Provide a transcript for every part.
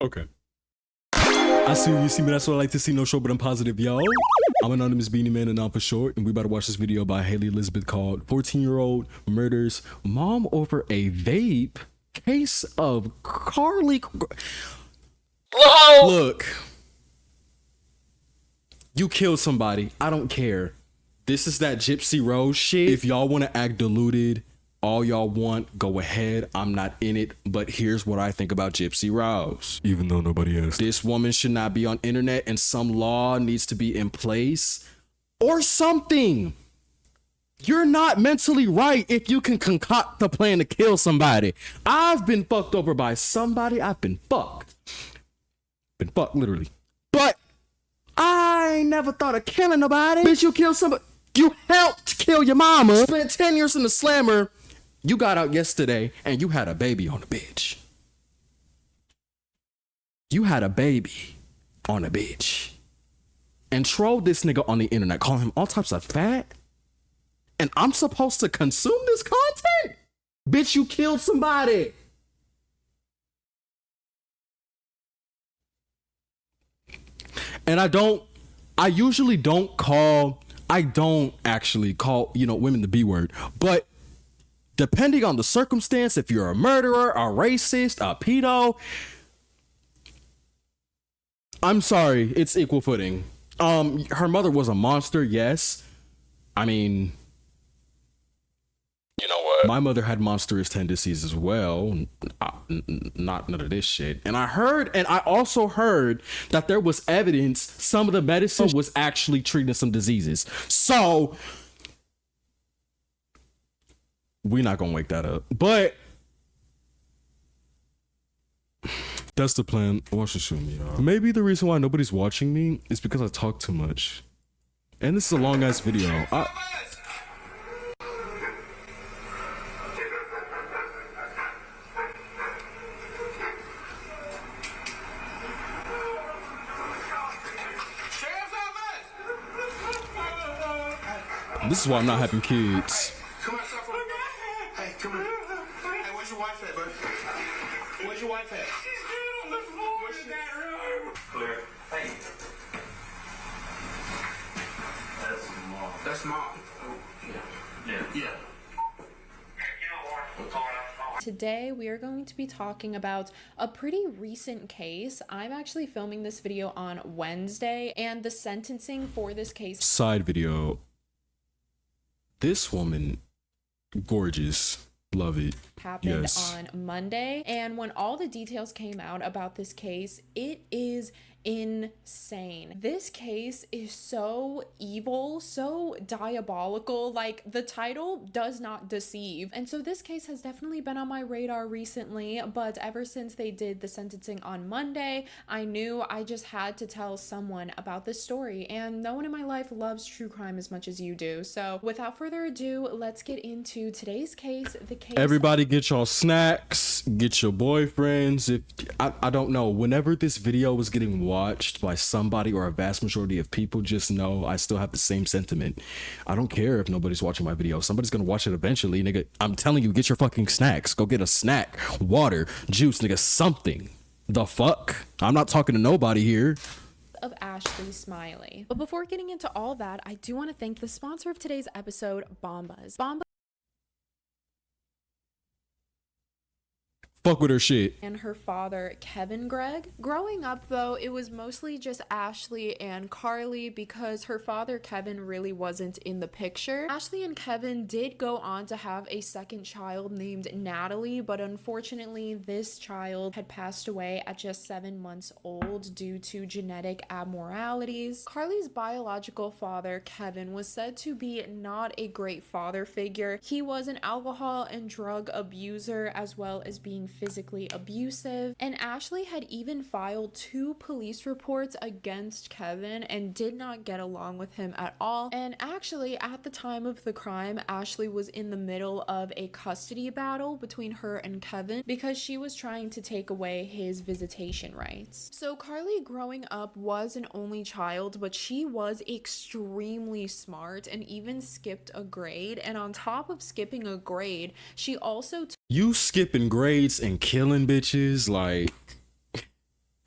Okay. I see you see me. That's what I like to see. No short, but I'm positive, yo. I'm Anonymous Beanie Man, and I'm for short. And we about to watch this video by Hailey Elizabeth called 14-year-old murders mom over a vape. Case of Carly. Whoa! Look. You killed somebody. I don't care. This is that Gypsy Rose shit. If y'all want to act deluded, all y'all want, go ahead. I'm not in it, but here's what I think about Gypsy Rose. Even though nobody asked. This woman should not be on internet, and some law needs to be in place or something. You're not mentally right if you can concoct a plan to kill somebody. I've been fucked over by somebody. I've been fucked. Been fucked, literally. But I never thought of killing nobody. Bitch, you killed somebody. You helped kill your mama. Spent 10 years in the slammer. You got out yesterday and you had a baby on the bitch. You had a baby on the bitch. And trolled this nigga on the internet, calling him all types of fat. And I'm supposed to consume this content? Bitch, you killed somebody. And I usually don't actually call, women the B word. But depending on the circumstance, if you're a murderer, a racist, a pedo, I'm sorry, it's equal footing. Her mother was a monster, yes. I mean, You know what? my mother had monstrous tendencies as well. Not none of this shit. And I also heard that there was evidence some of the medicine was actually treating some diseases. So we're not gonna wake that up. But that's the plan. Watch the show me, y'all. Maybe the reason why nobody's watching me is because I talk too much. And this is a long ass video. This is why I'm not having kids. Come on, stop. Hey, come here. Hey, where's your wife at, bud? Where's your wife at? She's on the floor in that room. Clear. Hey. That's mom. That's mom. Yeah. Today we are going to be talking about a pretty recent case. I'm actually filming this video on Wednesday, and the sentencing for this case. Side video. This woman, gorgeous. Love it. Happened Yes. on Monday, and when all the details came out about this case, it is insane. This case is so evil, so diabolical. Like, the title does not deceive. And so this case has definitely been on my radar recently, but ever since they did the sentencing on Monday, I knew I just had to tell someone about this story, and no one in my life loves true crime as much as you do. So without further ado, let's get into today's case. The case. Everybody get y'all snacks, get your boyfriends. If I don't know, whenever this video was getting watched by somebody or a vast majority of people, just know I still have the same sentiment. I don't care if nobody's watching my video. Somebody's gonna watch it eventually, nigga. I'm telling you, get your fucking snacks. Go get a snack, water, juice, nigga, something. The fuck? I'm not talking to nobody here. Of Ashley Smiley. But before getting into all that, I do want to thank the sponsor of today's episode, Bombas. Fuck with her shit. And her father, Kevin Gregg. Growing up, though, it was mostly just Ashley and Carly because her father, Kevin, really wasn't in the picture. Ashley and Kevin did go on to have a second child named Natalie, but unfortunately, this child had passed away at just 7 months old due to genetic abnormalities. Carly's biological father, Kevin, was said to be not a great father figure. He was an alcohol and drug abuser, as well as being physically abusive, and Ashley had even filed 2 police reports against Kevin and did not get along with him at all. And actually, at the time of the crime, Ashley was in the middle of a custody battle between her and Kevin because she was trying to take away his visitation rights. So Carly, growing up, was an only child, but she was extremely smart and even skipped a grade. And on top of skipping a grade, she also You skipping grades and killing bitches, like,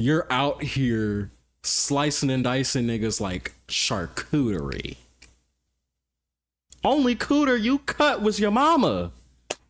You're out here slicing and dicing niggas like charcuterie. Only cooter you cut was your mama.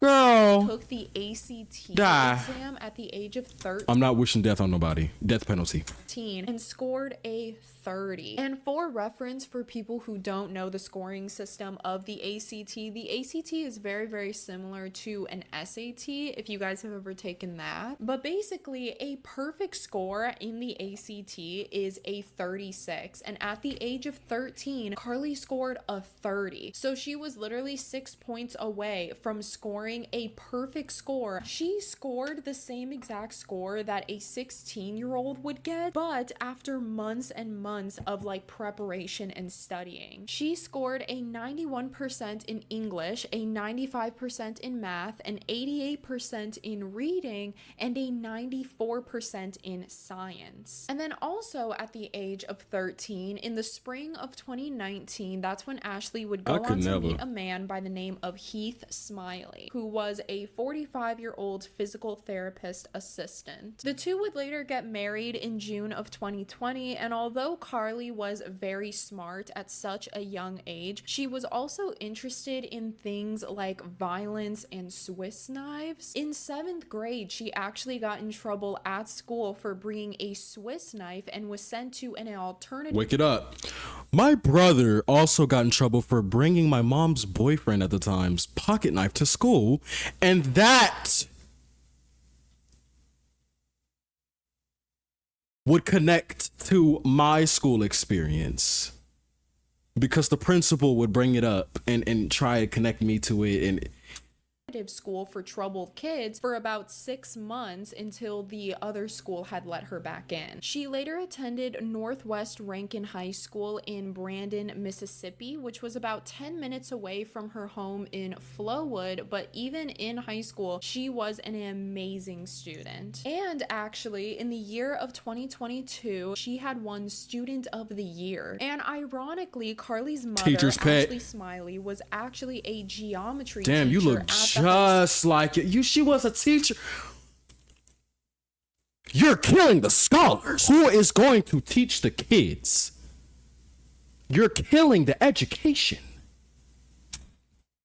Girl. Took the ACT Die. exam at the age of 13. I'm not wishing death on nobody. Death penalty. And scored a 30. And for reference, for people who don't know the scoring system of the ACT is very, very similar to an SAT, if you guys have ever taken that. But basically, a perfect score in the ACT is a 36. And at the age of 13, Carly scored a 30. So she was literally 6 points away from scoring a perfect score. She scored the same exact score that a 16-year-old would get, but after months and months of like preparation and studying. She scored a 91% in English, a 95% in math, an 88% in reading, and a 94% in science. And then also at the age of 13, in the spring of 2019, that's when Ashley would go on to meet a man by the name of Heath Smiley, who was a 45-year-old physical therapist assistant. The two would later get married in June of 2020, and although Carly was very smart at such a young age, she was also interested in things like violence and Swiss knives. In 7th grade, she actually got in trouble at school for bringing a Swiss knife and was sent to an alternative. Wake it up. My brother also got in trouble for bringing my mom's boyfriend at the time's pocket knife to school, and that would connect to my school experience because the principal would bring it up and try to connect me to it. And school for troubled kids for about 6 months until the other school had let her back in. She later attended Northwest Rankin High School in Brandon, Mississippi, which was about 10 minutes away from her home in Flowood, but even in high school, she was an amazing student. And actually, in the year of 2022, she had won Student of the Year. And ironically, Carly's mother, Teacher's pet. Ashley Smiley, was actually a geometry damn, teacher you look at the just like it. She was a teacher. You're killing the scholars. Who is going to teach the kids? You're killing the education.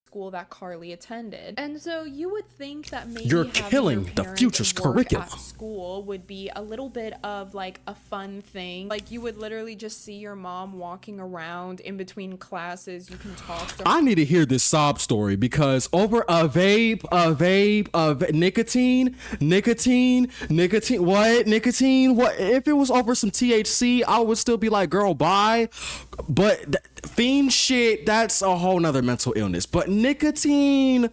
school that Carly attended. And so you would think that maybe You're having killing your the parents future's work curriculum. at school would be a little bit of like a fun thing. Like you would literally just see your mom walking around in between classes. You can talk to her. I need to hear this sob story because over a vape, nicotine, what? If it was over some THC, I would still be like, girl, bye. But fiend shit, that's a whole nother mental illness. But nicotine,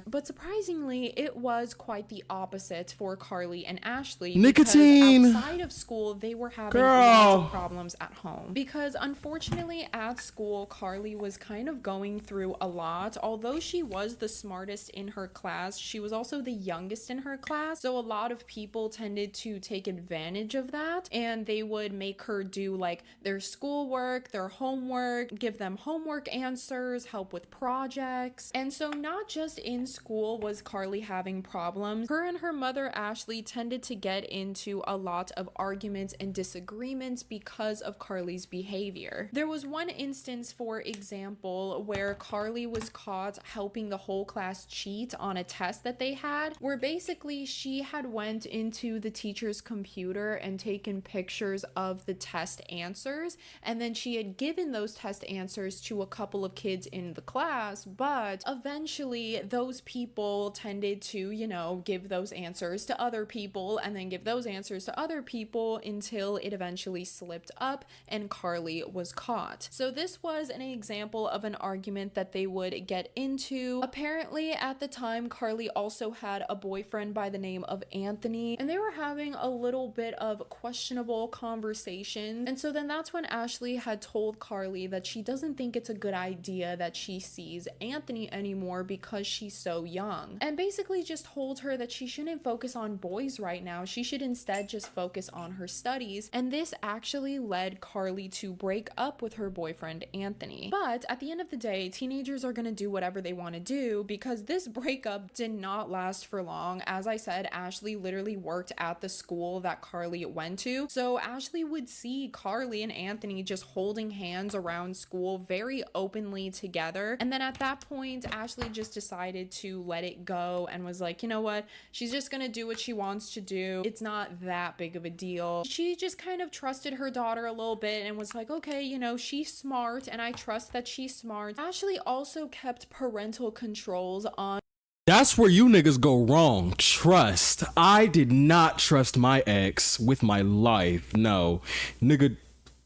But surprisingly, it was quite the opposite for Carly and Ashley. Nicotine. Because outside of school, they were having lots of problems at home. Because unfortunately, at school, Carly was kind of going through a lot. Although she was the smartest in her class, she was also the youngest in her class. So a lot of people tended to take advantage of that, and they would make her do like their schoolwork, their homework, give them homework answers, help with projects. And so not just in school was Carly having problems. Her and her mother Ashley tended to get into a lot of arguments and disagreements because of Carly's behavior. There was one instance, for example, where Carly was caught helping the whole class cheat on a test that they had, where basically she had went into the teacher's computer and taken pictures of the test answers, and then she had given those test answers to a couple of kids in the class, but eventually those people tended to, you know, give those answers to other people and then give those answers to other people until it eventually slipped up and Carly was caught. So this was an example of an argument that they would get into. Apparently at the time, Carly also had a boyfriend by the name of Anthony, and they were having a little bit of questionable conversations. And so then that's when Ashley had told Carly that she doesn't think it's a good idea that she sees tease Anthony anymore because she's so young, and basically just told her that she shouldn't focus on boys right now. She should instead just focus on her studies, and this actually led Carly to break up with her boyfriend Anthony. But at the end of the day, teenagers are gonna do whatever they want to do, because this breakup did not last for long. As I said, Ashley literally worked at the school that Carly went to, so Ashley would see Carly and Anthony just holding hands around school very openly together. And then at that point, Ashley just decided to let it go and was like, you know what, she's just gonna do what she wants to do. It's not that big of a deal. She just kind of trusted her daughter a little bit and was like, okay, you know, she's smart and I trust that she's smart. Ashley also kept parental controls on. That's where you niggas go wrong. Trust. I did not trust my ex with my life. No. Nigga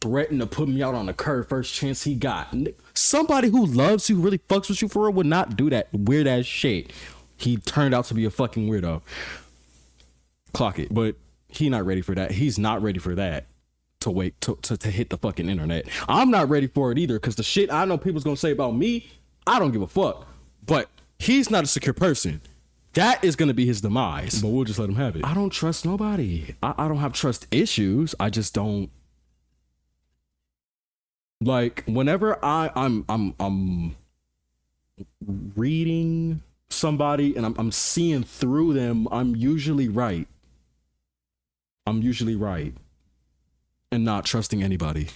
threatened to put me out on the curb first chance he got. Somebody who loves you, really fucks with you for real, would not do that weird ass shit. He turned out to be a fucking weirdo. Clock it. But he not ready for that. He's not ready for that. To wait to hit the fucking internet. I'm not ready for it either, because the shit I know people's gonna say about me, I don't give a fuck. But he's not a secure person. That is gonna be his demise. But we'll just let him have it. I don't trust nobody. I don't have trust issues. I just don't. Like, whenever I'm reading somebody and I'm seeing through them, I'm usually right. And not trusting anybody.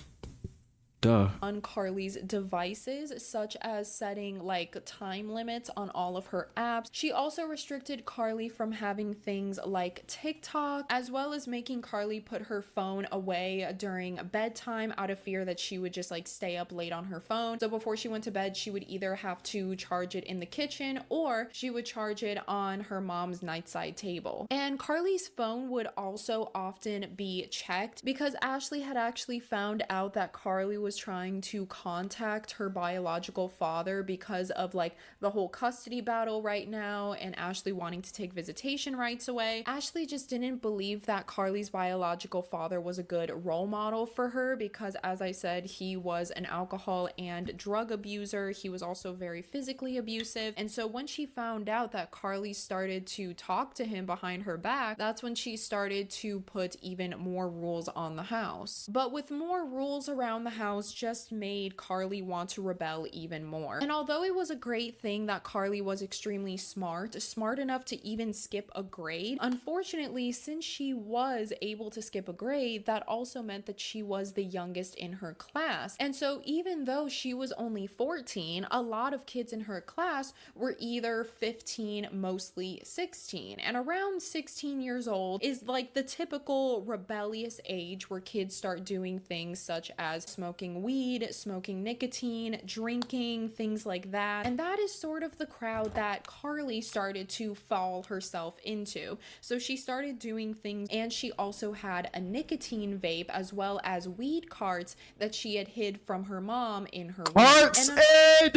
Duh. On Carly's devices, such as setting like time limits on all of her apps. She also restricted Carly from having things like TikTok, as well as making Carly put her phone away during bedtime out of fear that she would just like stay up late on her phone. So before she went to bed, she would either have to charge it in the kitchen or she would charge it on her mom's nightside table. And Carly's phone would also often be checked because Ashley had actually found out that Carly was trying to contact her biological father because of like the whole custody battle right now and Ashley wanting to take visitation rights away. Ashley just didn't believe that Carly's biological father was a good role model for her because, as I said, he was an alcohol and drug abuser. He was also very physically abusive. And so when she found out that Carly started to talk to him behind her back, that's when she started to put even more rules on the house. But with more rules around the house just made Carly want to rebel even more. And although it was a great thing that Carly was extremely smart enough to even skip a grade, unfortunately, since she was able to skip a grade, that also meant that she was the youngest in her class. And so even though she was only 14, a lot of kids in her class were either 15, mostly 16. And around 16 years old is like the typical rebellious age where kids start doing things such as smoking weed, smoking nicotine, drinking, things like that. And that is sort of the crowd that Carly started to fall herself into. So she started doing things, and she also had a nicotine vape as well as weed carts that she had hid from her mom in her room. Carts! Hey!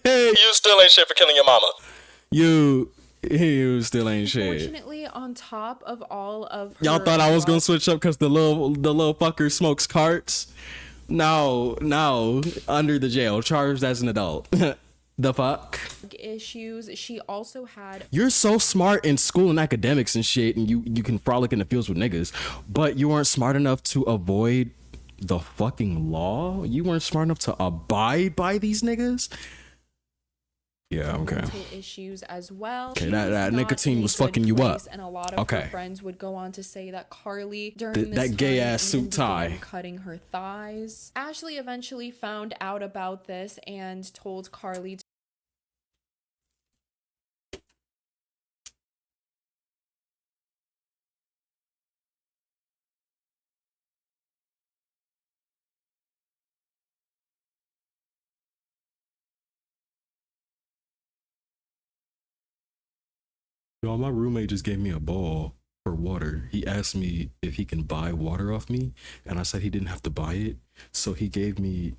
Hey! You still ain't shit for killing your mama. You still ain't shit. Unfortunately, on top of all of her, Y'all thought I was gonna switch up because the little fucker smokes carts? No, under the jail, charged as an adult. The fuck? Issues. She also had. You're so smart in school and academics and shit, and you can frolic in the fields with niggas, but you weren't smart enough to avoid the fucking law. You weren't smart enough to abide by these niggas. Yeah, okay. Mental issues as well. Okay, that nicotine was fucking you up. And a lot of her friends would go on to say that Carly, during this that gay time, ass suit even tie, began cutting her thighs. Ashley eventually found out about this and told Carly to. Y'all, my roommate just gave me a ball for water. He asked me if he can buy water off me, and I said he didn't have to buy it. So he gave me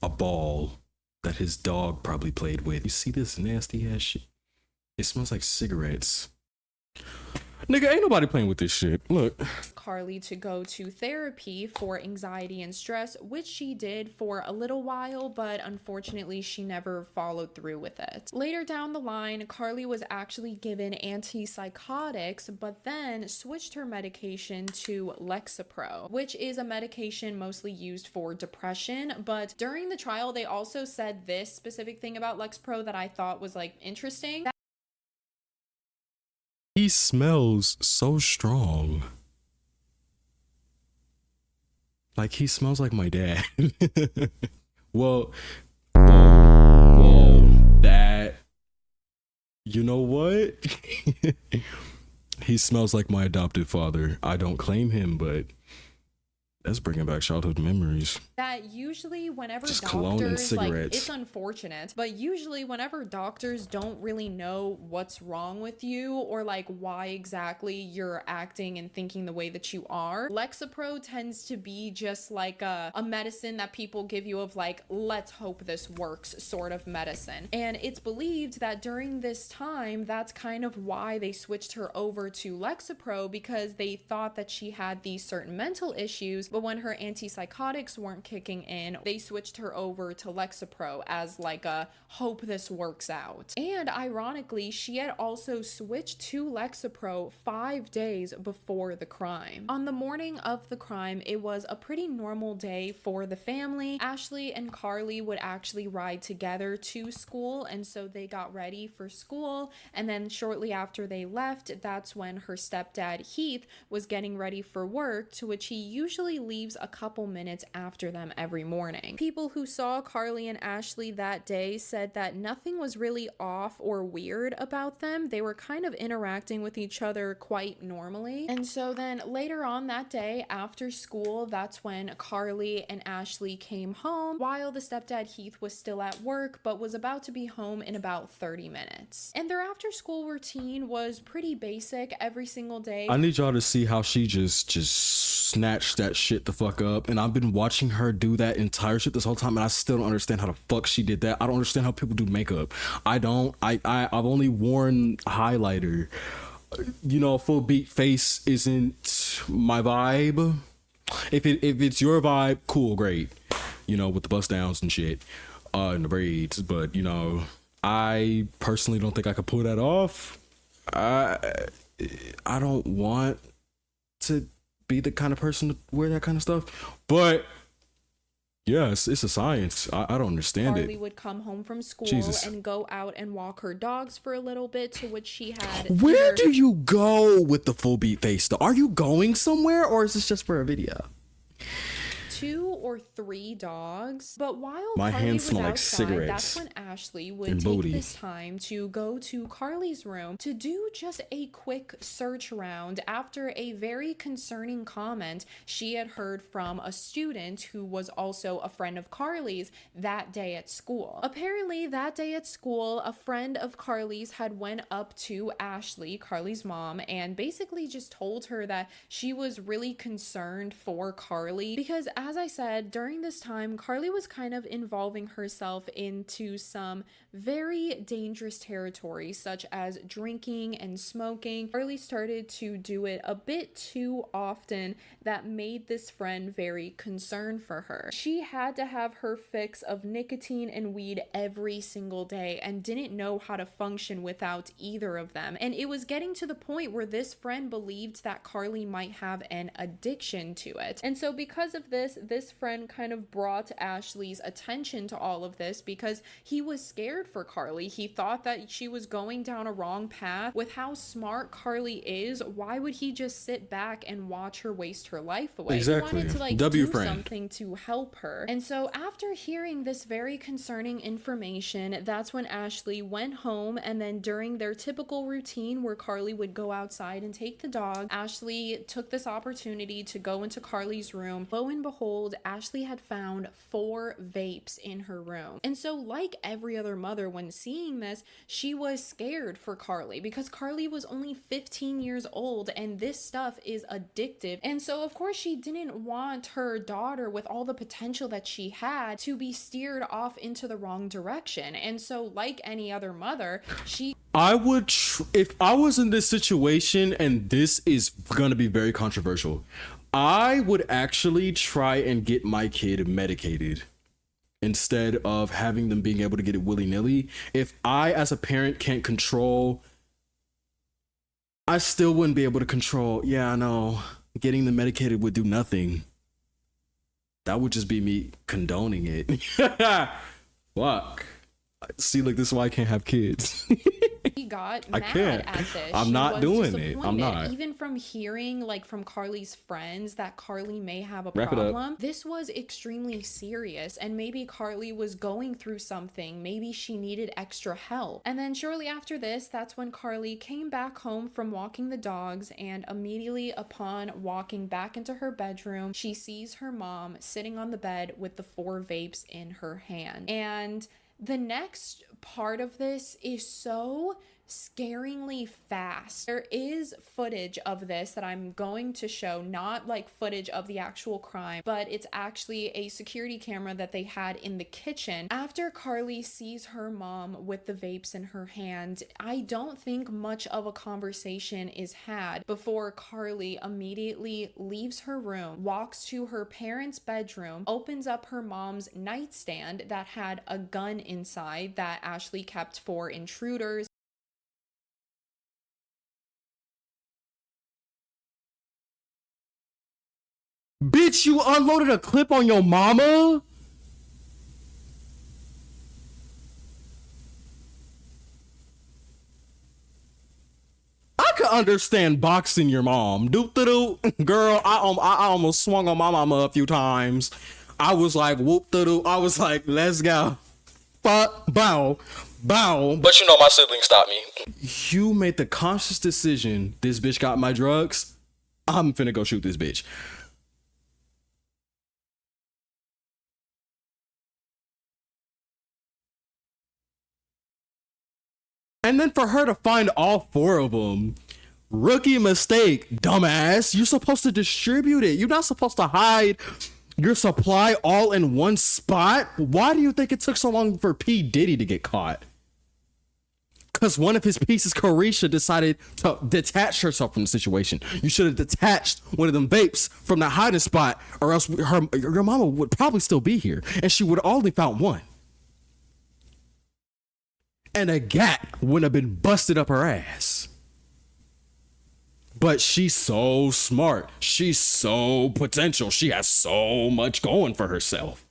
a ball that his dog probably played with. You see this nasty ass shit? It smells like cigarettes. Nigga, ain't nobody playing with this shit. Look. Carly to go to therapy for anxiety and stress, which she did for a little while, but unfortunately she never followed through with it. Later down the line, Carly was actually given antipsychotics, but then switched her medication to Lexapro, which is a medication mostly used for depression. But during the trial, they also said this specific thing about Lexapro that I thought was like interesting. He smells so strong. Like, he smells like my dad. Well, that, you know what? He smells like my adopted father. I don't claim him, but that's bringing back childhood memories. That usually whenever just cologne and doctors, like, cigarettes. it's unfortunate, but usually whenever doctors don't really know what's wrong with you or like why exactly you're acting and thinking the way that you are, Lexapro tends to be just like a medicine that people give you of like, let's hope this works sort of medicine. And it's believed that during this time, that's kind of why they switched her over to Lexapro, because they thought that she had these certain mental issues, but when her antipsychotics weren't kicking in, they switched her over to Lexapro as like a hope this works out. And ironically, she had also switched to Lexapro 5 days before the crime. On the morning of the crime, it was a pretty normal day for the family. Ashley and Carly would actually ride together to school, and so they got ready for school, and then shortly after they left, that's when her stepdad Heath was getting ready for work, to which he usually leaves a couple minutes after them every morning. People who saw Carly and Ashley that day said that nothing was really off or weird about them. They were kind of interacting with each other quite normally. And so then later on that day after school, that's when Carly and Ashley came home while the stepdad Heath was still at work but was about to be home in about 30 minutes. And their after school routine was pretty basic every single day. I need y'all to see how she just snatched that shit the fuck up, and I've been watching her do that entire shit this whole time, and I still don't understand how the fuck she did that. I don't understand how people do makeup. I've only worn highlighter. You know, full beat face isn't my vibe. If it's your vibe, cool, great. You know, with the bust downs and shit, and the braids. But you know, I personally don't think I could pull that off. I don't want to be the kind of person to wear that kind of stuff, but yes, it's a science. I don't understand Carly it. would come home from school Jesus. and go out and walk her dogs for a little bit, to which she had Where either- do you go with the full beat face though? Are you going somewhere, or is this just for a video? 2 or 3 dogs. But while My Carly hands was smell like outside, cigarettes that's when Ashley would and take booty. this time to go to Carly's room to do just a quick search round after a very concerning comment she had heard from a student who was also a friend of Carly's that day at school. Apparently that day at school, a friend of Carly's had went up to Ashley, Carly's mom, and basically just told her that she was really concerned for Carly because, as I said, during this time, Carly was kind of involving herself into some very dangerous territory, such as drinking and smoking. Carly started to do it a bit too often. That made this friend very concerned for her. She had to have her fix of nicotine and weed every single day and didn't know how to function without either of them. And it was getting to the point where this friend believed that Carly might have an addiction to it. And so because of this friend kind of brought Ashley's attention to all of this because he was scared for Carly. He thought that she was going down a wrong path. With how smart Carly is, why would he just sit back and watch her waste her life away? Exactly. He wanted to like W do friend. something to help her. And so after hearing this very concerning information, that's when Ashley went home, and then during their typical routine where Carly would go outside and take the dog, Ashley took this opportunity to go into Carly's room. Lo and behold, Ashley had found 4 vapes in her room. And so like every other mother, when seeing this, she was scared for Carly because Carly was only 15 years old and this stuff is addictive. And so of course she didn't want her daughter, with all the potential that she had, to be steered off into the wrong direction. And so like any other mother, I would, if I was in this situation, and this is going to be very controversial, I would actually try and get my kid medicated instead of having them being able to get it willy-nilly. If I, as a parent, can't control, I still wouldn't be able to control. Yeah, I know. Getting them medicated would do nothing. That would just be me condoning it. Fuck. See, like, this is why I can't have kids. He got I mad can't. at this. I'm She not was doing it. disappointed. I'm not. Even from hearing like from Carly's friends that Carly may have a Wrap it up. problem, this was extremely serious, and maybe Carly was going through something. Maybe she needed extra help. And then shortly after this, that's when Carly came back home from walking the dogs, and immediately upon walking back into her bedroom, she sees her mom sitting on the bed with the 4 vapes in her hand. And the next part of this is so scaringly fast. There is footage of this that I'm going to show, not like footage of the actual crime, but it's actually a security camera that they had in the kitchen. After Carly sees her mom with the vapes in her hand, I don't think much of a conversation is had before Carly immediately leaves her room, walks to her parents' bedroom, opens up her mom's nightstand that had a gun inside that Ashley kept for intruders. Bitch, you unloaded a clip on your mama? I could understand boxing your mom. Doop-de-doo. Girl, I almost swung on my mama a few times. I was like, whoop-de-doo. I was like, let's go. Fuck, bow, bow. But you know my siblings stopped me. You made the conscious decision, this bitch got my drugs, I'm finna go shoot this bitch. And then for her to find all 4 of them, rookie mistake, dumbass. You're supposed to distribute it. You're not supposed to hide your supply all in one spot. Why do you think it took so long for P. Diddy to get caught? Because one of his pieces, Carisha, decided to detach herself from the situation. You should have detached one of them vapes from the hiding spot, or else your mama would probably still be here, and she would have only found one. And a gat wouldn't have been busted up her ass. But she's so smart. She's so potential. She has so much going for herself.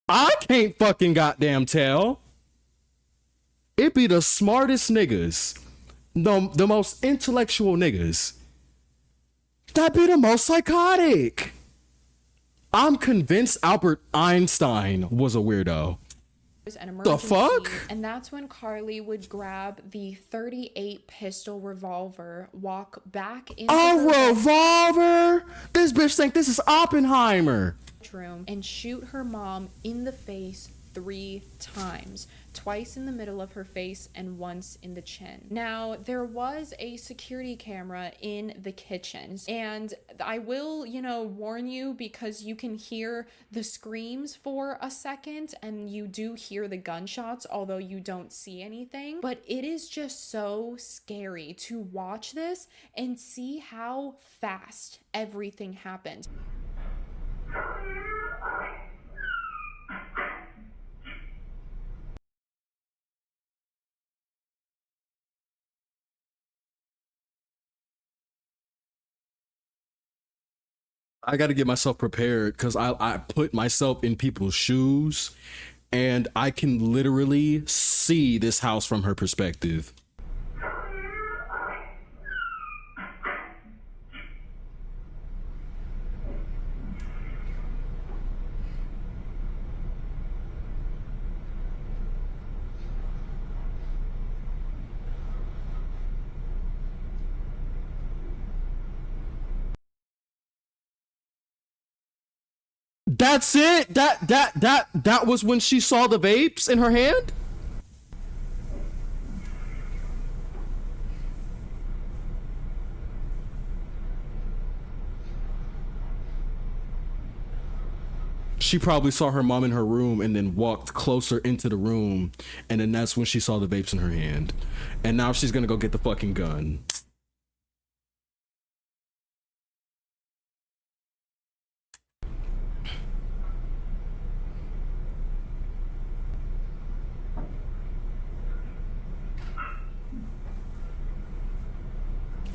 I can't fucking goddamn tell. It be the smartest niggas, the most intellectual niggas, that be the most psychotic. I'm convinced Albert Einstein was a weirdo. The fuck? And that's when Carly would grab the .38 pistol revolver, walk back into A revolver? This bitch think this is Oppenheimer. Bedroom and shoot her mom in the face 3 times. Twice in the middle of her face and once in the chin. Now, there was a security camera in the kitchen, and I will, warn you, because you can hear the screams for a second and you do hear the gunshots, although you don't see anything. But it is just so scary to watch this and see how fast everything happened. I got to get myself prepared because I put myself in people's shoes and I can literally see this house from her perspective. That's it? That was when she saw the vapes in her hand? She probably saw her mom in her room and then walked closer into the room, and then that's when she saw the vapes in her hand. And now she's gonna go get the fucking gun.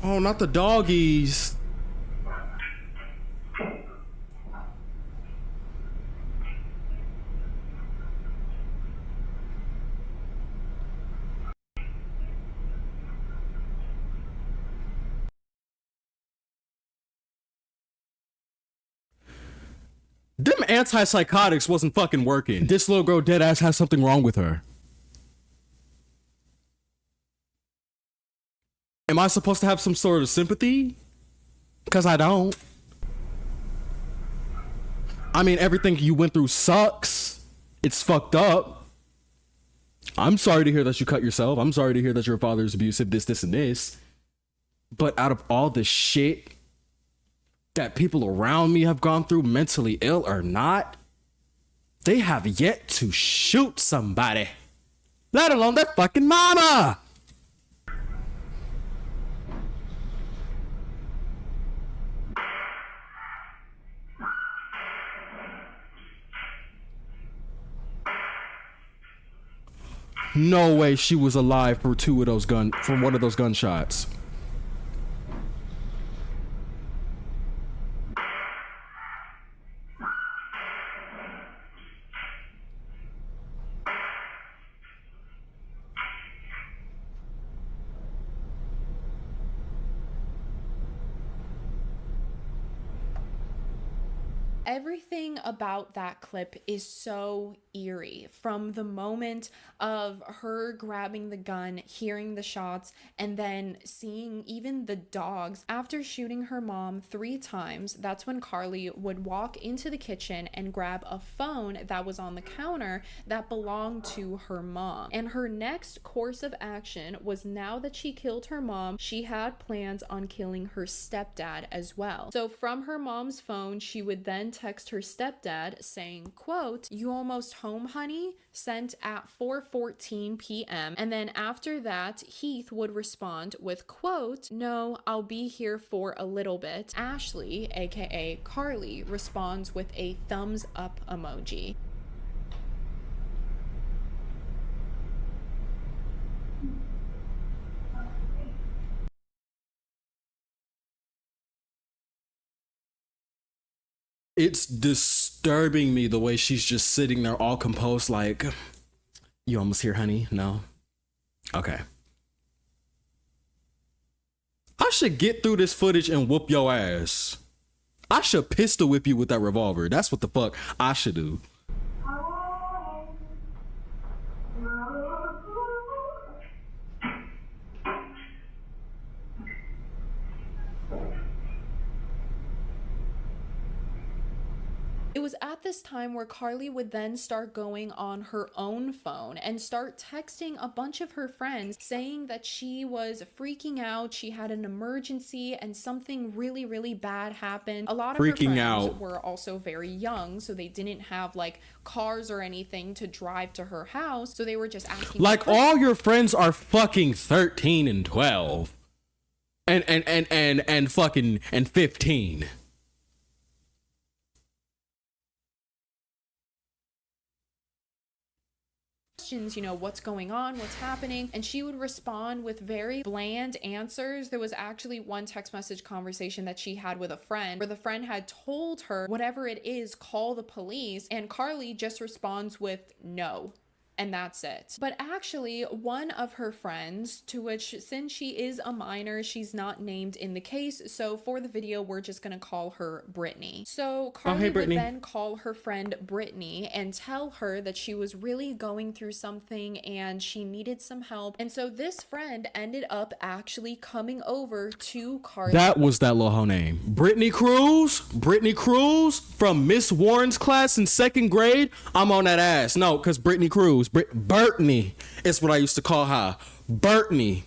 Oh, not the doggies. Them antipsychotics wasn't fucking working. This little girl dead ass has something wrong with her. Am I supposed to have some sort of sympathy? Because I don't. I mean, everything you went through sucks. It's fucked up. I'm sorry to hear that you cut yourself. I'm sorry to hear that your father is abusive, this, and this. But out of all the shit that people around me have gone through, mentally ill or not, they have yet to shoot somebody, let alone their fucking mama. No way she was alive for one of those gunshots. Everything about that clip is so eerie. From the moment of her grabbing the gun, hearing the shots, and then seeing even the dogs. After shooting her mom 3 times, that's when Carly would walk into the kitchen and grab a phone that was on the counter that belonged to her mom. And her next course of action was, now that she killed her mom, she had plans on killing her stepdad as well. So from her mom's phone, she would then text her stepdad saying, quote, "You almost home, honey?" sent at 4:14 p.m. And then after that, Heath would respond with, quote, "No, I'll be here for a little bit." Ashley, aka Carly, responds with a thumbs up emoji. It's disturbing me the way she's just sitting there all composed like, "You almost here, honey? No? Okay. I should get through this footage and whoop your ass. I should pistol whip you with that revolver. That's what the fuck I should do." It was at this time where Carly would then start going on her own phone and start texting a bunch of her friends saying that she was freaking out, she had an emergency, and something really, really bad happened. A lot of her friends were also very young, so they didn't have like cars or anything to drive to her house, so they were just asking. Like, all your friends are fucking 13 and 12 and fucking 15. You know, what's going on, what's happening, and she would respond with very bland answers. There was actually one text message conversation that she had with a friend where the friend had told her, whatever it is, call the police, and Carly just responds with no. and that's it. But actually, one of her friends, to which, since she is a minor, she's not named in the case, so for the video we're just gonna call her Brittany. So Carly would then call her friend Brittany and tell her that she was really going through something and she needed some help. And so this friend ended up actually coming over to Carly. That was that little hoe name. Brittany Cruz? Brittany Cruz from Miss Warren's class in 2nd grade? I'm on that ass. No, because Brittany Cruz. Brittany is what I used to call her. Brittany.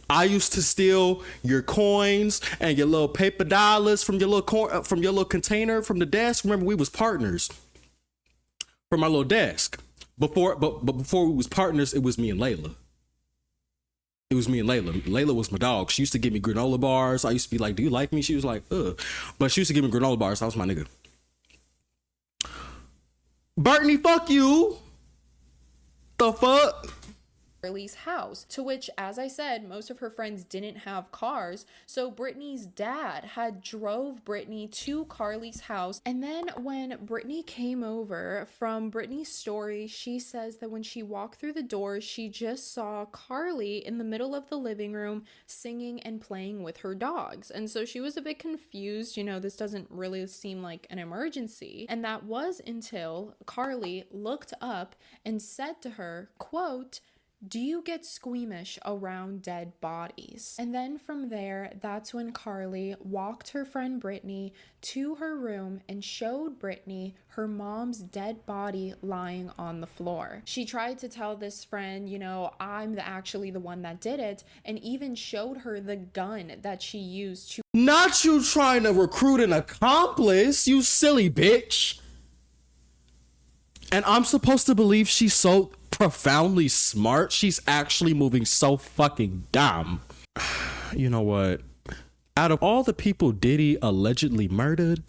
I used to steal your coins and your little paper dollars from your little container from the desk. Remember, we was partners from our little desk. Before we was partners, it was me and Layla. It was me and Layla. Layla was my dog. She used to give me granola bars. I used to be like, "Do you like me?" She was like, "Ugh." But she used to give me granola bars. That was my nigga. Brittany, fuck you. The fuck? Carly's house, to which, as I said, most of her friends didn't have cars, so Brittany's dad had drove Brittany to Carly's house. And then when Brittany came over, from Brittany's story, she says that when she walked through the door, she just saw Carly in the middle of the living room singing and playing with her dogs. And so she was a bit confused, you know, this doesn't really seem like an emergency. And that was until Carly looked up and said to her, quote, "Do you get squeamish around dead bodies?" And then from there, that's when Carly walked her friend Brittany to her room and showed Brittany her mom's dead body lying on the floor. She tried to tell this friend, you know, I'm actually the one that did it, and even showed her the gun that she used to— Not you trying to recruit an accomplice, you silly bitch. And I'm supposed to believe she's so profoundly smart. She's actually moving so fucking dumb. You know what? Out of all the people Diddy allegedly murdered,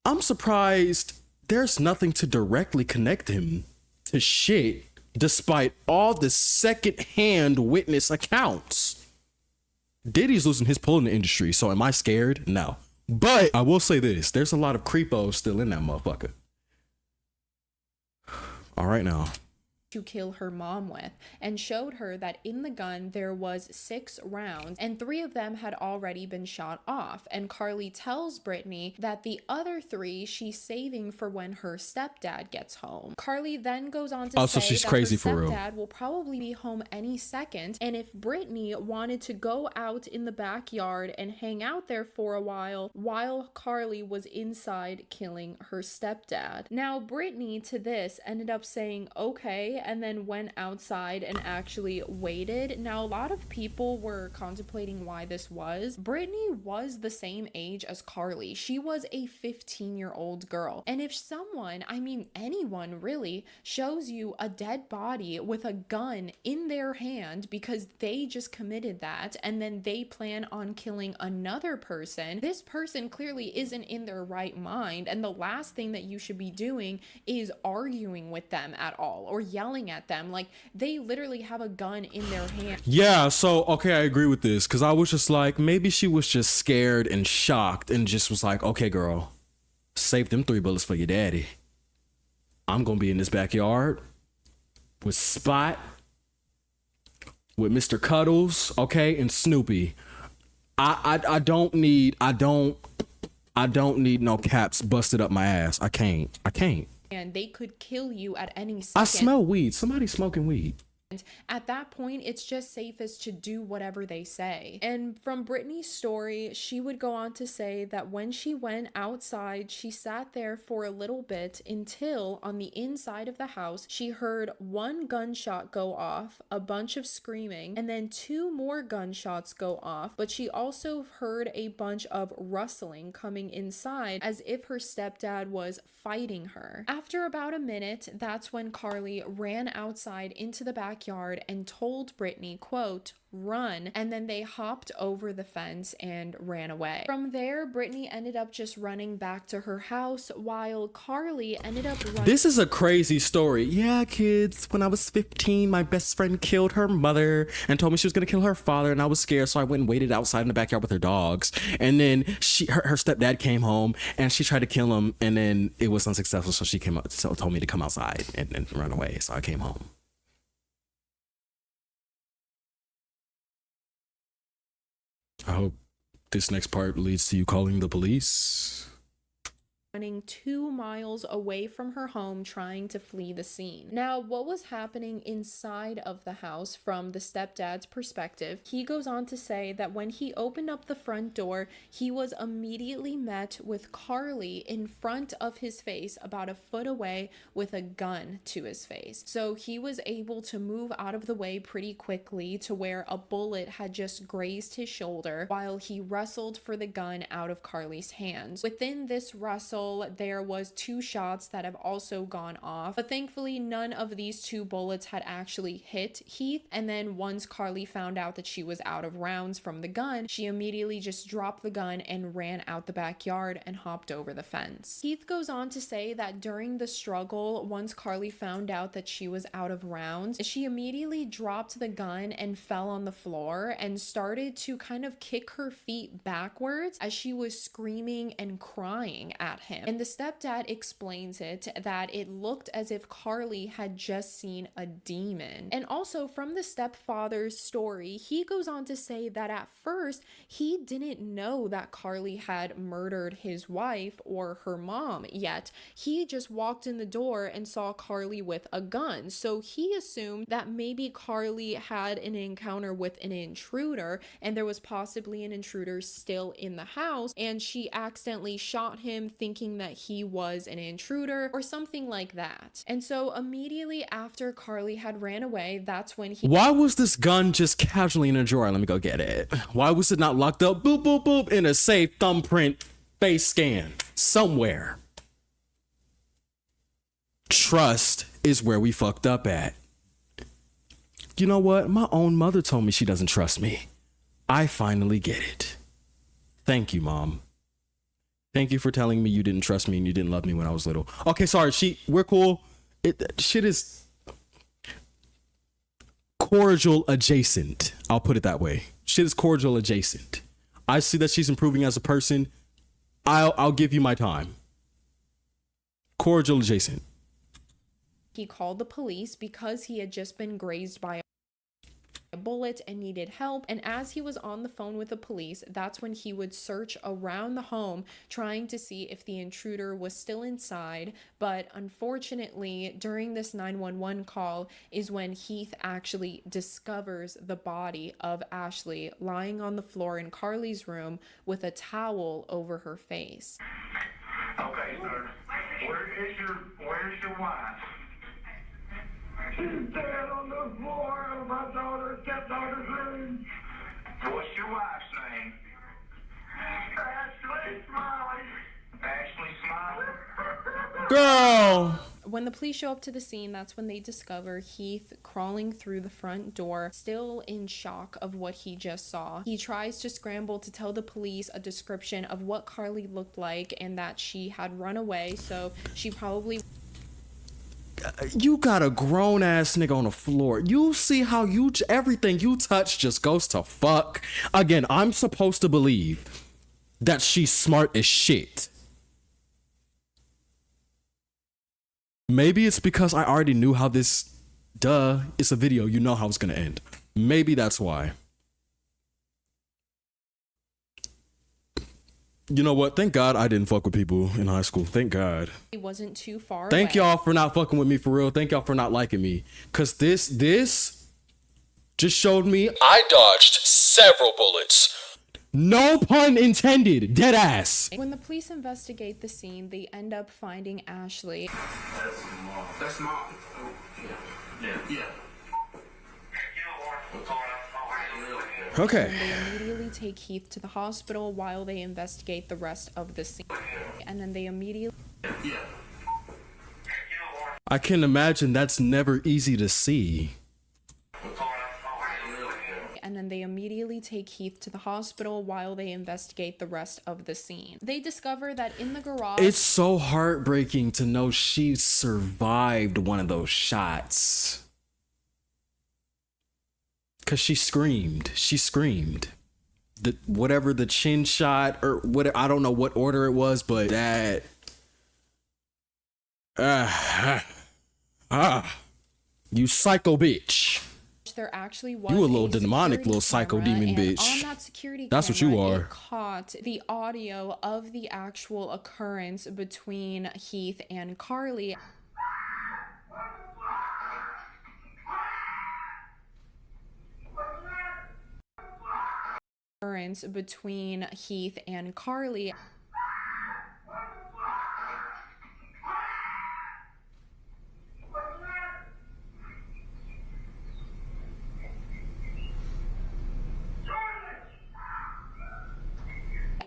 I'm surprised there's nothing to directly connect him to shit, despite all the secondhand witness accounts. Diddy's losing his pull in the industry, so am I scared? No. But I will say this, there's a lot of creepos still in that motherfucker. All right now. To kill her mom with, and showed her that in the gun there was 6 rounds and 3 of them had already been shot off. And Carly tells Brittany that the other 3 she's saving for when her stepdad gets home. Carly then goes on to say she's that crazy her for real. stepdad will probably be home any second, and if Brittany wanted to go out in the backyard and hang out there for a while Carly was inside killing her stepdad. Now Brittany to this ended up saying okay, and then went outside and actually waited. Now, a lot of people were contemplating why this was. Brittany was the same age as Carly. She was a 15-year-old girl. And if someone, I mean anyone really, shows you a dead body with a gun in their hand because they just committed that and then they plan on killing another person, this person clearly isn't in their right mind. And the last thing that you should be doing is arguing with them at all or yelling at them. Like, they literally have a gun in their hand. Yeah, so okay, I agree with this, because I was just like, maybe she was just scared and shocked and just was like, okay girl, save them 3 bullets for your daddy. I'm gonna be in this backyard with Spot, with Mr. Cuddles, okay, and Snoopy. I don't need no caps busted up my ass. I can't. And they could kill you at any second. I smell weed. Somebody's smoking weed. At that point, it's just safest to do whatever they say. And from Brittany's story, she would go on to say that when she went outside, she sat there for a little bit until on the inside of the house, she heard 1 gunshot go off, a bunch of screaming, and then 2 more gunshots go off. But she also heard a bunch of rustling coming inside as if her stepdad was fighting her. After about a minute, that's when Carly ran outside into the backyard backyard and told Brittany, quote, "Run," and then they hopped over the fence and ran away. From there, Brittany ended up just running back to her house while Carly ended up running. This is a crazy story. Yeah, kids, when I was 15, my best friend killed her mother and told me she was gonna kill her father, and I was scared, so I went and waited outside in the backyard with her dogs. And then her stepdad came home and she tried to kill him, and then it was unsuccessful, so she came up, so told me to come outside and run away, so I came home. I hope this next part leads to you calling the police. Running 2 miles away from her home trying to flee the scene. Now, what was happening inside of the house from the stepdad's perspective, he goes on to say that when he opened up the front door, he was immediately met with Carly in front of his face about a foot away with a gun to his face. So he was able to move out of the way pretty quickly to where a bullet had just grazed his shoulder while he wrestled for the gun out of Carly's hands. Within this wrestle, there was 2 shots that have also gone off, but thankfully none of these 2 bullets had actually hit Heath. And then once Carly found out that she was out of rounds from the gun, she immediately just dropped the gun and ran out the backyard and hopped over the fence. Heath goes on to say that during the struggle, once Carly found out that she was out of rounds, she immediately dropped the gun and fell on the floor and started to kind of kick her feet backwards as she was screaming and crying at him. And the stepdad explains it that it looked as if Carly had just seen a demon. And also from the stepfather's story, he goes on to say that at first he didn't know that Carly had murdered his wife or her mom yet. He just walked in the door and saw Carly with a gun. So he assumed that maybe Carly had an encounter with an intruder and there was possibly an intruder still in the house, and she accidentally shot him thinking that he was an intruder or something like that. And so immediately after Carly had ran away, that's when he— Why was this gun just casually in a drawer? Let me go get it. Why was it not locked up, boop, boop, boop, in a safe, thumbprint, face scan somewhere? Trust is where we fucked up at. You know what? My own mother told me she doesn't trust me. I finally get it. Thank you, Mom. Thank you for telling me you didn't trust me and you didn't love me when I was little. Okay, sorry, we're cool. Shit is cordial adjacent. I'll put it that way. Shit is cordial adjacent. I see that she's improving as a person. I'll give you my time. Cordial adjacent. He called the police because he had just been grazed by a bullet and needed help. And as he was on the phone with the police, that's when he would search around the home trying to see if the intruder was still inside. But unfortunately, during this 911 call is when Heath actually discovers the body of Ashley lying on the floor in Carly's room with a towel over her face. Okay, sir. Where's your wife? She's dead on the floor of my stepdaughter's room. What's your wife's name? Ashley Smiley. Ashley Smiley? Girl! When the police show up to the scene, that's when they discover Heath crawling through the front door, still in shock of what he just saw. He tries to scramble to tell the police a description of what Carly looked like and that she had run away, so she probably— You got a grown ass nigga on the floor. You see how everything you touch just goes to fuck. Again, I'm supposed to believe that she's smart as shit. Maybe it's because I already knew how this, it's a video, you know how it's gonna end. Maybe that's why. You know what? Thank God I didn't fuck with people in high school. Thank God. It wasn't too far Thank away. y'all for not fucking with me for real. Thank y'all for not liking me. Cause this just showed me I dodged several bullets. No pun intended. Dead ass. When the police investigate the scene, they end up finding Ashley. That's mom. Yeah. Okay. They immediately take Heath to the hospital while they investigate the rest of the scene. And then they immediately— I can imagine that's never easy to see. Carly take Heath to the hospital while they investigate the rest of the scene. They discover that in the garage... It's so heartbreaking to know she survived one of those shots. Because she screamed. She screamed. Whatever the chin shot or whatever, I don't know what order it was, but that... You psycho bitch. There actually was you a little demonic little psycho demon bitch. On that security That's what you camera, are. It caught the audio of the actual occurrence between Heath and Carly. Between Heath and Carly.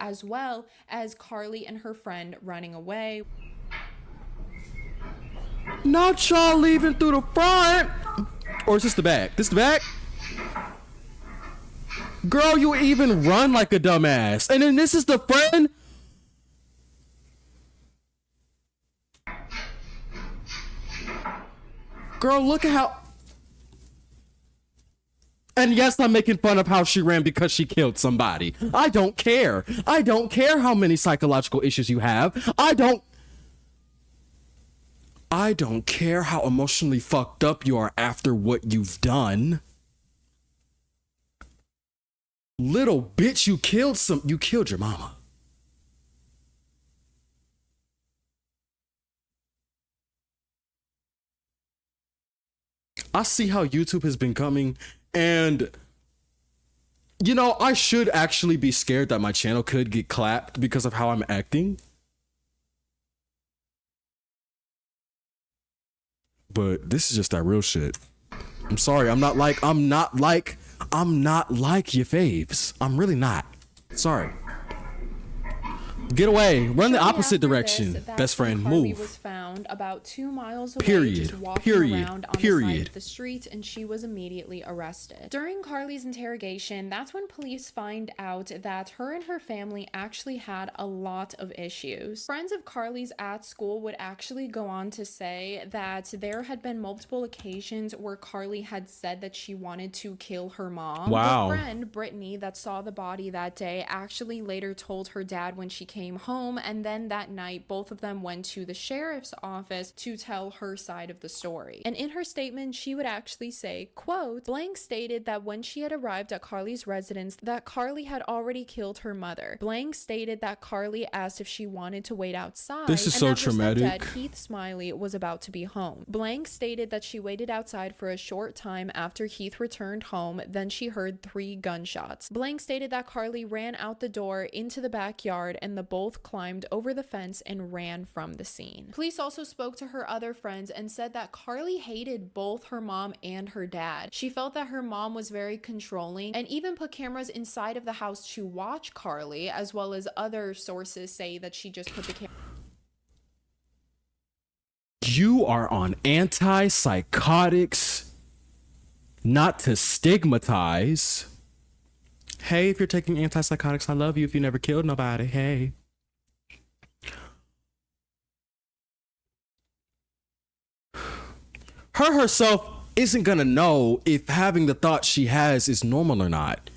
As well as Carly and her friend running away. Not y'all leaving through the front. Or is this the back? This the back? Girl, you even run like a dumbass. And then this is the friend? Girl, look at how... And yes, I'm making fun of how she ran because she killed somebody. I don't care. I don't care how many psychological issues you have. I don't care how emotionally fucked up you are after what you've done. Little bitch, you killed your mama. I see how YouTube has been coming, and you know, I should actually be scared that my channel could get clapped because of how I'm acting. But this is just that real shit. I'm sorry, I'm not like your faves. I'm really not. Sorry. Get away. Run the opposite direction. Best friend, move. Was found about 2 miles away, Period. just walking Period. around on the side of the street, and she was immediately arrested. During Carly's interrogation, that's when police find out that her and her family actually had a lot of issues. Friends of Carly's at school would actually go on to say that there had been multiple occasions where Carly had said that she wanted to kill her mom. Wow. The friend, Brittany, that saw the body that day actually later told her dad when she came home, and then that night both of them went to the sheriff's office to tell her side of the story. And in her statement, she would actually say, quote, blank stated that when she had arrived at Carly's residence that Carly had already killed her mother. Blank stated that Carly asked if she wanted to wait outside. This is so that her traumatic. stepdad, Keith Smiley, was about to be home. Blank stated that she waited outside for a short time after Heath returned home, then she heard 3 gunshots. Blank stated that Carly ran out the door into the backyard and the both climbed over the fence and ran from the scene. Police also spoke to her other friends and said that Carly hated both her mom and her dad. She felt that her mom was very controlling and even put cameras inside of the house to watch Carly, as well as other sources say that she just put the camera. You are on antipsychotics, not to stigmatize. Hey, if you're taking antipsychotics, I love you if you never killed nobody. Hey. Her herself isn't gonna know if having the thought she has is normal or not.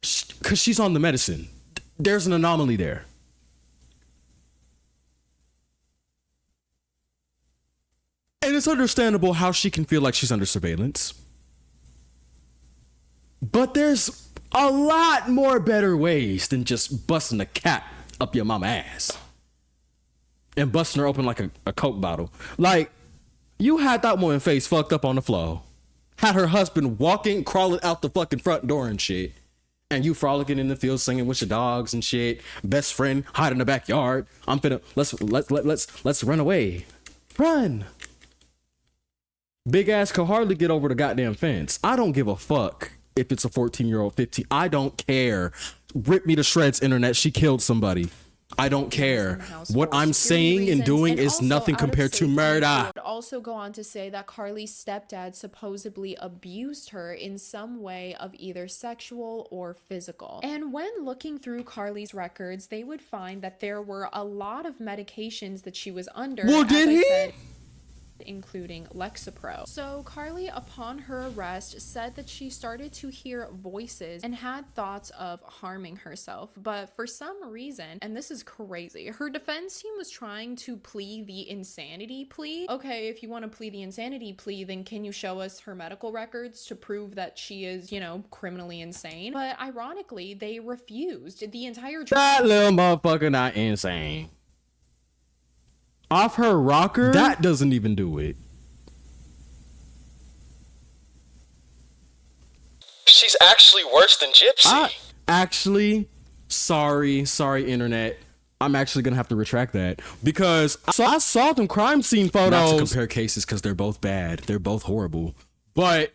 Because she's on the medicine. There's an anomaly there. And it's understandable how she can feel like she's under surveillance. But there's a lot more better ways than just busting a cat up your mama ass. And busting her open like a Coke bottle. Like, you had that woman face fucked up on the floor. Had her husband crawling out the fucking front door and shit. And you frolicking in the field singing with your dogs and shit. Best friend hide in the backyard. I'm finna, let's run away. Run. Big ass could hardly get over the goddamn fence. I don't give a fuck if it's a 14-year-old, 15. I don't care. Rip me to shreds, internet. She killed somebody. I don't care. What I'm saying and doing is nothing compared to murder. also go on to say that Carly's stepdad supposedly abused her in some way of either sexual or physical. And when looking through Carly's records, they would find that there were a lot of medications that she was under. Well, did he? Said, including Lexapro. So Carly, upon her arrest, said that she started to hear voices and had thoughts of harming herself. But for some reason, and this is crazy, her defense team was trying to plead the insanity plea. Okay, if you want to plead the insanity plea, then can you show us her medical records to prove that she is, you know, criminally insane? But ironically, they refused. The entire That little motherfucker not insane. Off her rocker? That doesn't even do it. She's actually worse than Gypsy. Sorry, internet. I'm actually gonna have to retract that because I saw them crime scene photos. Not to compare cases because they're both bad. They're both horrible. But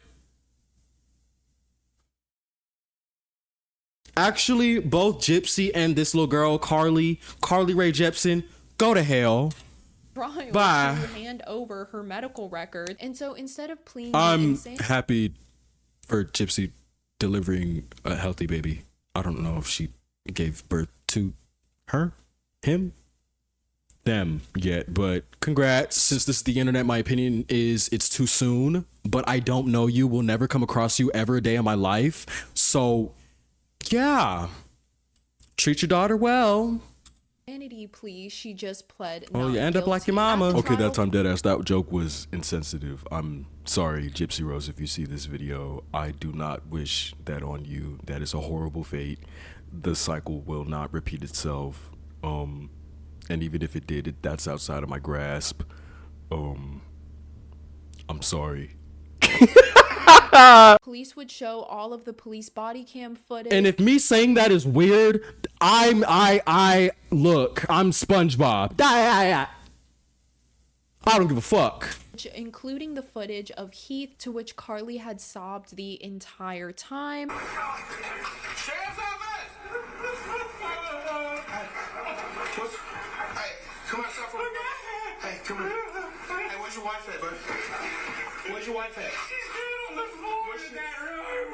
actually, both Gypsy and this little girl, Carly Rae Jepsen, go to hell. Trial Bye. to hand over her medical records. And so instead of pleading I'm happy for Gypsy delivering a healthy baby. I don't know if she gave birth to him, them yet, but congrats. Since this is the internet, my opinion is it's too soon, but I don't know you, will never come across you ever a day in my life. So yeah, treat your daughter well. Insanity plea, she just pled Oh, not you end up like your guilty. mama. At the Okay, that trial, time, deadass, that joke was insensitive. I'm sorry, Gypsy Rose, if you see this video. I do not wish that on you. That is a horrible fate. The cycle will not repeat itself. And even if it did, that's outside of my grasp. I'm sorry. police would show all of the police body cam footage. And if me saying that is weird, look, I'm SpongeBob. I don't give a fuck. including the footage of Heath, to which Carly had sobbed the entire time. Sheriff's office! Hey, come outside for a minute. Hey, come here. Hey, where's your wife at, bud? Where's your wife at? She's dead on the floor in that room.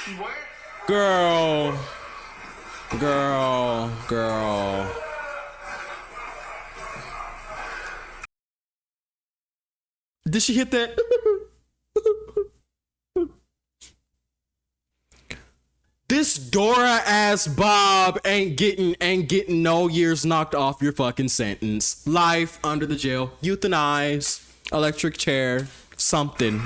She where? Girl. Did she hit that? This Dora ass Bob ain't getting no years knocked off your fucking sentence. Life under the jail, euthanize, electric chair, something.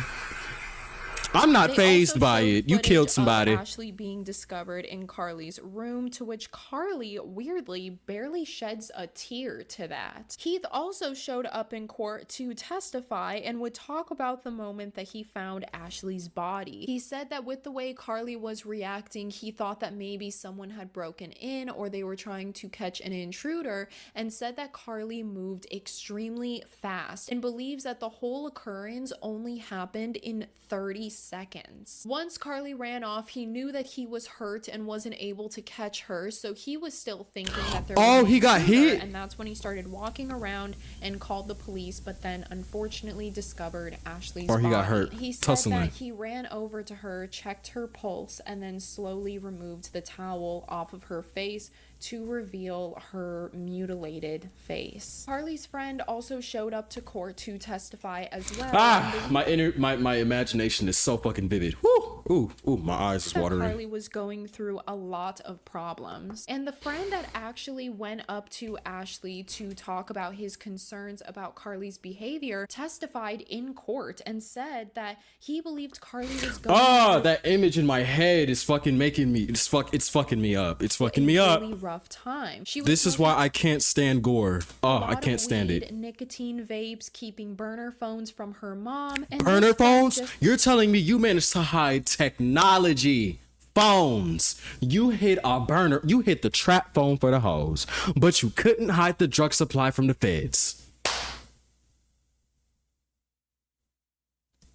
I'm not They fazed also by showed it. You footage killed of somebody. Ashley being discovered in Carly's room, to which Carly weirdly barely sheds a tear to that. Heath also showed up in court to testify and would talk about the moment that he found Ashley's body. He said that with the way Carly was reacting, he thought that maybe someone had broken in or they were trying to catch an intruder, and said that Carly moved extremely fast and believes that the whole occurrence only happened in 30 seconds. Once Carly ran off, he knew that he was hurt and wasn't able to catch her, so he was still thinking that there was an He got intruder, hit. and that's when he started walking around and called the police, but then unfortunately discovered Ashley's Or he got body. hurt He said tussling. that he ran over to her, checked her pulse, and then slowly removed the towel off of her face to reveal her mutilated face. Carly's friend also showed up to court to testify as well. and My imagination is so fucking vivid. Woo! Ooh, my eyes is that watering. Carly was going through a lot of problems. And the friend that actually went up to Ashley to talk about his concerns about Carly's behavior testified in court and said that he believed Carly was going through That image in my head is fucking making me. It's fucking me up. It's fucking a me up. really rough time. She was This is smoking why I can't stand gore. a Oh, lot I of can't stand weed, it. Nicotine vapes, keeping burner phones from her mom. And Burner this friend phones? just- You're telling me you managed to hide technology phones. You hid a burner. You hid the trap phone for the hoes, but you couldn't hide the drug supply from the feds.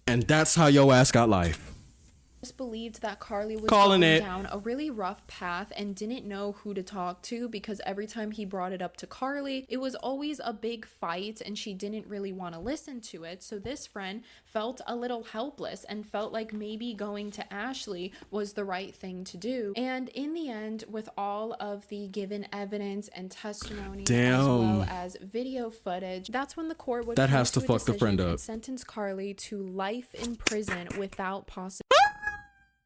And that's how your ass got life. just believed that Carly was Calling going it. down a really rough path and didn't know who to talk to, because every time he brought it up to Carly, it was always a big fight and she didn't really want to listen to it. So this friend felt a little helpless and felt like maybe going to Ashley was the right thing to do. And in the end, with all of the given evidence and testimony, as well as video footage, that's when the court would That come has to a fuck the friend decision and up. sentence Carly to life in prison without possibility.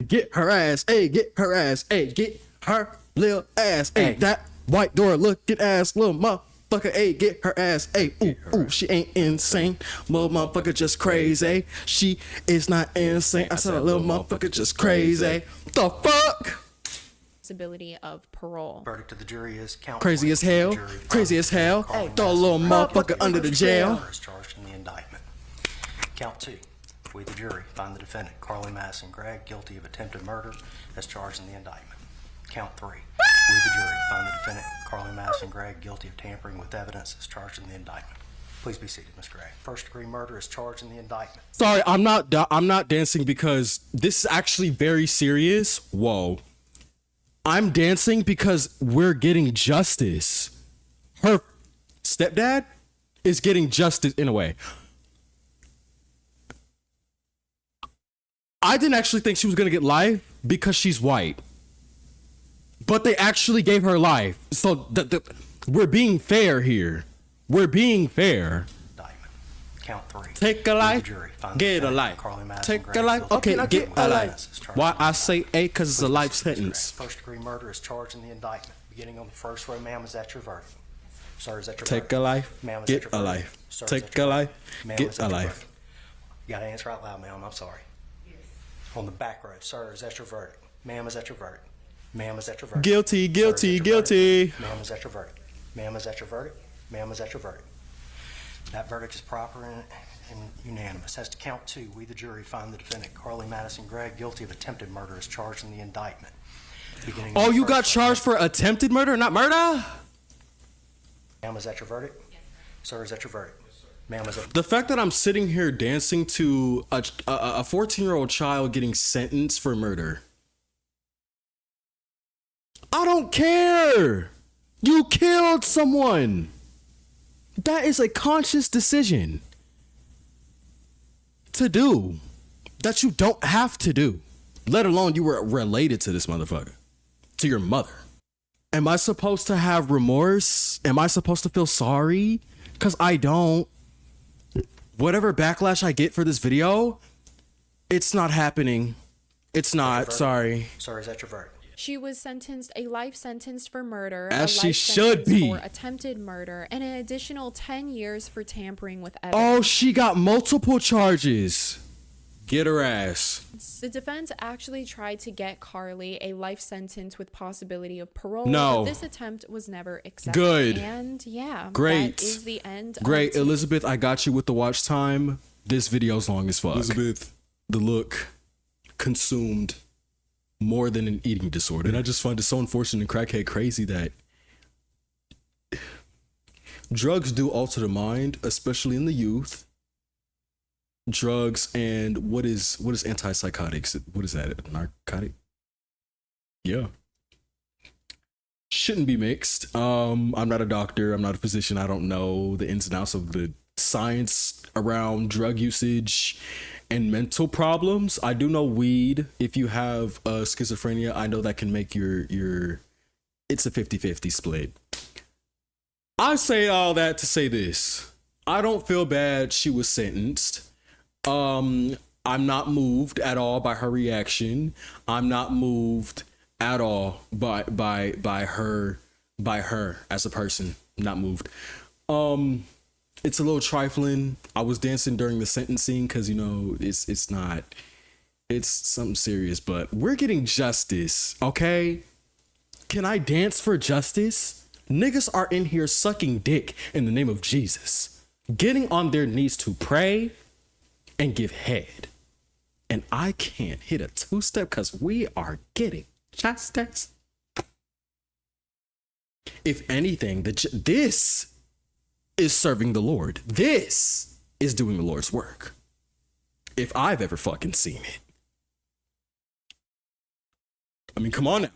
Get her ass, hey, get her ass, hey, get her little ass, hey, that white door looking ass little motherfucker, hey, get her ass, hey, ooh, she ain't insane, little motherfucker just crazy, she is not insane, I said a little motherfucker just crazy, the fuck? Possibility of parole. Verdict to the jury is count Crazy one. as hell, The jury crazy as hell, Carly throw a little Madison motherfucker under the jail. is charged in the indictment. Count two. We, the jury, find the defendant, Carly Madison Gregg, guilty of attempted murder as charged in the indictment. Count three. We, the jury, find the defendant, Carly Madison Gregg, guilty of tampering with evidence as charged in the indictment. Please be seated, Ms. Gregg. First-degree murder is charged in the indictment. Sorry, I'm not dancing because this is actually very serious. Whoa. I'm dancing because we're getting justice. Her stepdad is getting justice in a way. I didn't actually think she was going to get life because she's white. But they actually gave her life. So we're being fair here. We're being fair. Indictment. Count three. Take a We, the life, jury, find the get a defendant, life. Carly Madison Take Gregg, a life. guilty Okay, of get attempted a murder life. as charged Why in the I say indictment. A? Because it's a Please life be seated, Ms. Gregg. sentence. First-degree murder is charged in the indictment. Beginning on the first row, ma'am, is that your verdict? Sir, is that your Take verdict? a life, Ma'am, is get that your a verdict? life. Sir, is Take that your a verdict? life, Ma'am, get is that a your life. verdict? You gotta answer out loud, ma'am. I'm sorry. Yes. On the back row, sir, is that your verdict? Ma'am, is that your verdict? Ma'am, is that your verdict? Guilty, Sir, guilty, is that your guilty. verdict? Ma'am, is that your verdict? Ma'am, is that your verdict? Ma'am, is that your verdict? That verdict is proper and unanimous. As to count two, we, the jury, find the defendant, Carly Madison Gregg, guilty of attempted murder as charged in the indictment. Beginning Oh, on the you got first row, charged for attempted murder, not murder? Ma'am, is that your verdict? Yes, sir. Sir, is that your verdict? Ma'am, is that... The fact that I'm sitting here dancing to a 14-year-old child getting sentenced for murder. I don't care. You killed someone. That is a conscious decision to do that you don't have to do, let alone you were related to this motherfucker, to your mother. Am I supposed to have remorse? Am I supposed to feel sorry? Because I don't. Whatever backlash I get for this video, it's not happening. It's not. Sorry. Sir, is that your verdict? She was sentenced a life sentence for murder, As a she life should sentence be. for attempted murder, and an additional 10 years for tampering with Oh, evidence. she got multiple charges. Get her ass. The defense actually tried to get Carly a life sentence with possibility of parole. No. But this attempt was never accepted. Good. And yeah, Great. that is the end. Great. Of Elizabeth, I got you with the watch time. This video's long as fuck. Elizabeth. The look consumed more than an eating disorder. And I just find it so unfortunate and crackhead crazy that drugs do alter the mind, especially in the youth. Drugs and what is antipsychotics? What is that? Narcotic? Yeah. Shouldn't be mixed. I'm not a doctor. I'm not a physician. I don't know the ins and outs of the science around drug usage and mental problems. I do know weed. If you have schizophrenia, I know that can make your it's a 50-50 split. I say all that to say this. I don't feel bad she was sentenced. I'm not moved at all by her reaction. I'm not moved at all by her as a person. Not moved. It's a little trifling. I was dancing during the sentencing because, you know, it's something serious, but we're getting justice, okay? Can I dance for justice? Niggas are in here sucking dick in the name of Jesus, getting on their knees to pray and give head. And I can't hit a two-step because we are getting justice. If anything, this is serving the Lord. This is doing the Lord's work. If I've ever fucking seen it. I mean, come on now.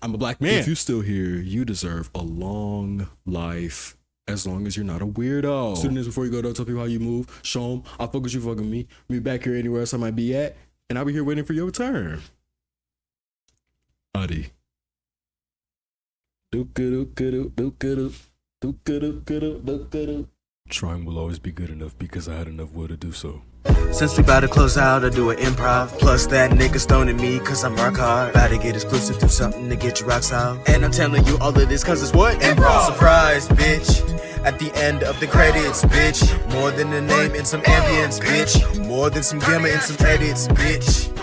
I'm a black man. If you're still here, you deserve a long life. As long as you're not a weirdo. Students, before you go, don't tell people how you move. Show them. I'll fuck with you, fucking me. Meet back here anywhere else I might be at. And I'll be here waiting for your return. Adi. Trying will always be good enough because I had enough will to do so. Since we bout to close out, I do an improv. Plus that nigga stoning me cause I'm work hard. Bout to get exclusive, do something to get your rocks out. And I'm telling you all of this cause it's what? Improv. Surprise, bitch. At the end of the credits, bitch. More than a name and some ambience, bitch. More than some gamma and some edits, bitch.